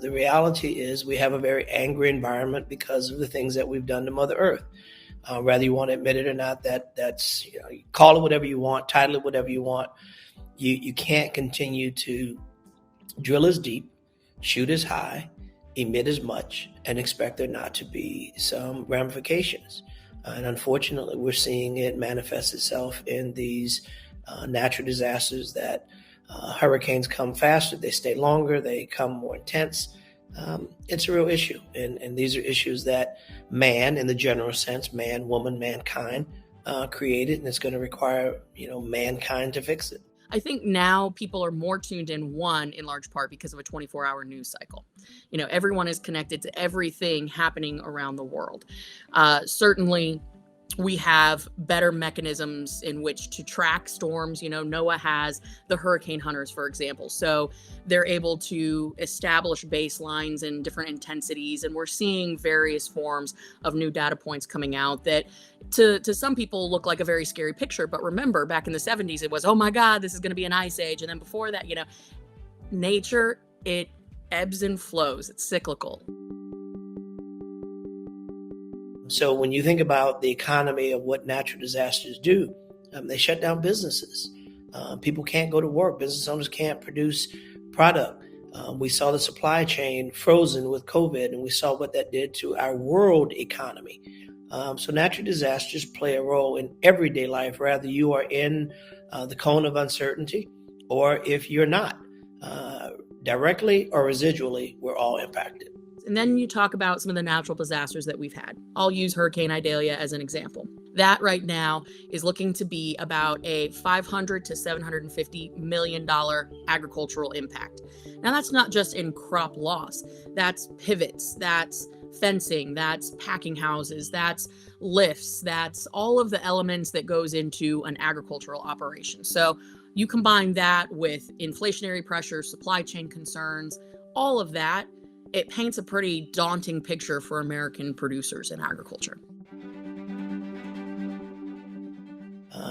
The reality is we have a very angry environment because of the things that we've done to Mother Earth. Whether you want to admit it or not, that's, you call it whatever you want, title it whatever you want. You can't continue to drill as deep, shoot as high, emit as much, and expect there not to be some ramifications. And unfortunately, we're seeing it manifest itself in these natural disasters that hurricanes come faster, they stay longer, they come more intense. It's a real issue. And these are issues that man, in the general sense, man, woman, mankind, created, and it's going to require, mankind to fix it. I think now people are more tuned in, in large part because of a 24-hour news cycle. Everyone is connected to everything happening around the world. Certainly, we have better mechanisms in which to track storms. NOAA has the hurricane hunters, for example. So they're able to establish baselines and different intensities. And we're seeing various forms of new data points coming out that to some people look like a very scary picture. But remember, back in the 70s, it was, oh my God, this is going to be an ice age. And then before that, nature, it ebbs and flows. It's cyclical. So when you think about the economy of what natural disasters do, they shut down businesses. People can't go to work. Business owners can't produce product. We saw the supply chain frozen with COVID, and we saw what that did to our world economy. So natural disasters play a role in everyday life, whether you are in the cone of uncertainty or if you're not. Directly or residually, we're all impacted. And then you talk about some of the natural disasters that we've had. I'll use Hurricane Idalia as an example. That right now is looking to be about a $500 to $750 million agricultural impact. Now, that's not just in crop loss. That's pivots, that's fencing, that's packing houses, that's lifts, that's all of the elements that goes into an agricultural operation. So you combine that with inflationary pressure, supply chain concerns, all of that, it paints a pretty daunting picture for American producers in agriculture.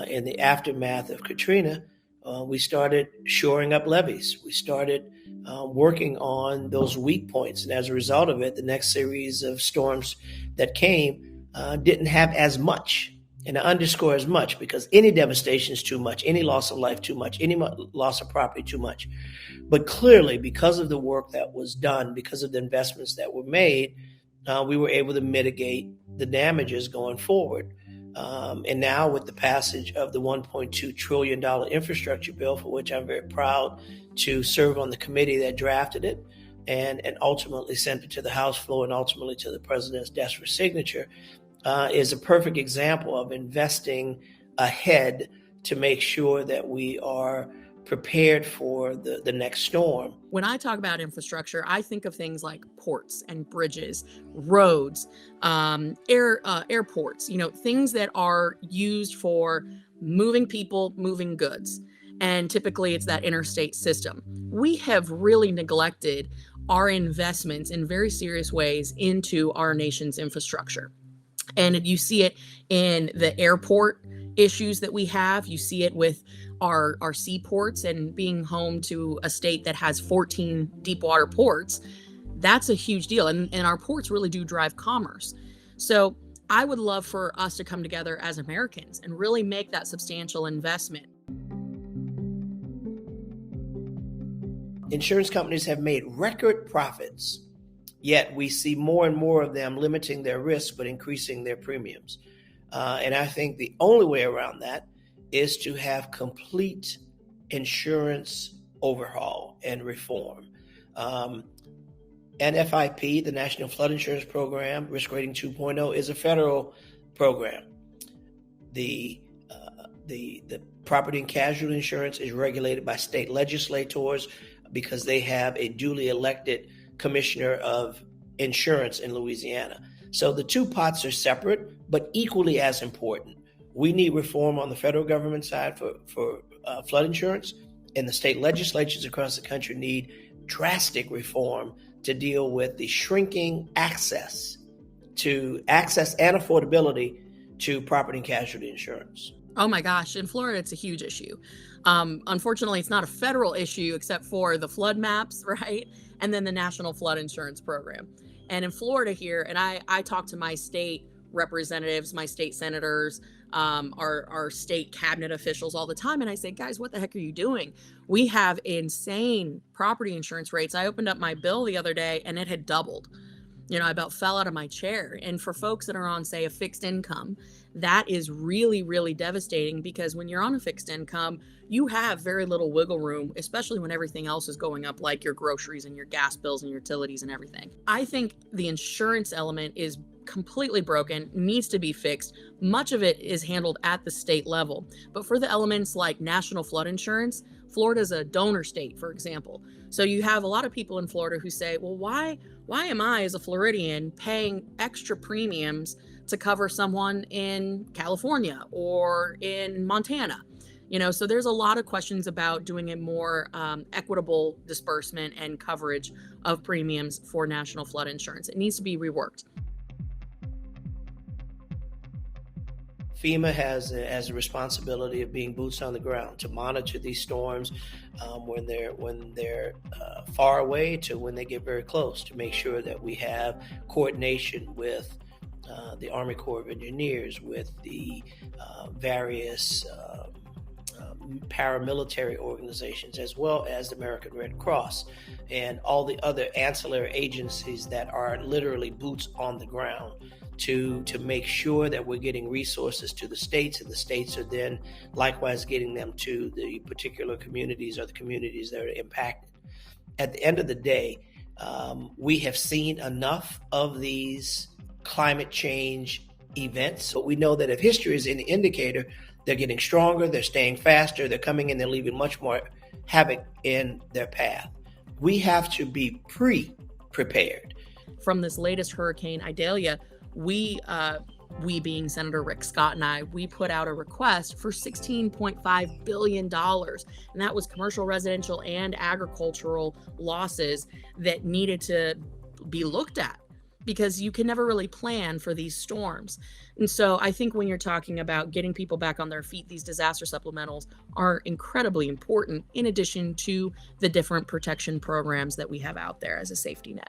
In the aftermath of Katrina, we started shoring up levees. We started working on those weak points. And as a result of it, the next series of storms that came didn't have as much. And I underscore as much because any devastation is too much, any loss of life too much, any loss of property too much. But clearly, because of the work that was done, because of the investments that were made, we were able to mitigate the damages going forward. And now with the passage of the $1.2 trillion infrastructure bill, for which I'm very proud to serve on the committee that drafted it and ultimately sent it to the House floor and ultimately to the president's desk for signature, is a perfect example of investing ahead to make sure that we are prepared for the next storm. When I talk about infrastructure, I think of things like ports and bridges, roads, airports, things that are used for moving people, moving goods. And typically it's that interstate system. We have really neglected our investments in very serious ways into our nation's infrastructure. And you see it in the airport issues that we have. You see it with our seaports and being home to a state that has 14 deep water ports. That's a huge deal. And our ports really do drive commerce. So I would love for us to come together as Americans and really make that substantial investment. Insurance companies have made record profits. Yet we see more and more of them limiting their risk, but increasing their premiums. And I think the only way around that is to have complete insurance overhaul and reform. NFIP, the National Flood Insurance Program, Risk Rating 2.0, is a federal program. The property and casualty insurance is regulated by state legislators because they have a duly elected commissioner of insurance in Louisiana. So the two pots are separate, but equally as important. We need reform on the federal government side for flood insurance, and the state legislatures across the country need drastic reform to deal with the shrinking access and affordability to property and casualty insurance. Oh my gosh, in Florida, it's a huge issue. Unfortunately, it's not a federal issue except for the flood maps, right? and then the National Flood Insurance Program. And in Florida here, and I talk to my state representatives, my state senators, our state cabinet officials all the time. And I say, guys, what the heck are you doing? We have insane property insurance rates. I opened up my bill the other day and it had doubled. I about fell out of my chair. And for folks that are on, say, a fixed income, that is really, really devastating, because when you're on a fixed income, you have very little wiggle room, especially when everything else is going up, like your groceries and your gas bills and your utilities and everything. I think the insurance element is completely broken, needs to be fixed. Much of it is handled at the state level. But for the elements like national flood insurance, Florida's a donor state, for example. So you have a lot of people in Florida who say, well, why am I, as a Floridian, paying extra premiums to cover someone in California or in Montana? So there's a lot of questions about doing a more equitable disbursement and coverage of premiums for national flood insurance. It needs to be reworked. FEMA has a responsibility of being boots on the ground to monitor these storms when they're far away to when they get very close, to make sure that we have coordination with the Army Corps of Engineers, with the various paramilitary organizations, as well as the American Red Cross and all the other ancillary agencies that are literally boots on the ground, to make sure that we're getting resources to the states, and the states are then likewise getting them to the particular communities or the communities that are impacted. At the end of the day, we have seen enough of these climate change events, but we know that if history is any indicator, they're getting stronger, they're staying faster, they're coming in, they're leaving much more havoc in their path. We have to be prepared. From this latest Hurricane Idalia, we being Senator Rick Scott and I, we put out a request for $16.5 billion. And that was commercial, residential, and agricultural losses that needed to be looked at, because you can never really plan for these storms. And so I think when you're talking about getting people back on their feet, these disaster supplementals are incredibly important, in addition to the different protection programs that we have out there as a safety net.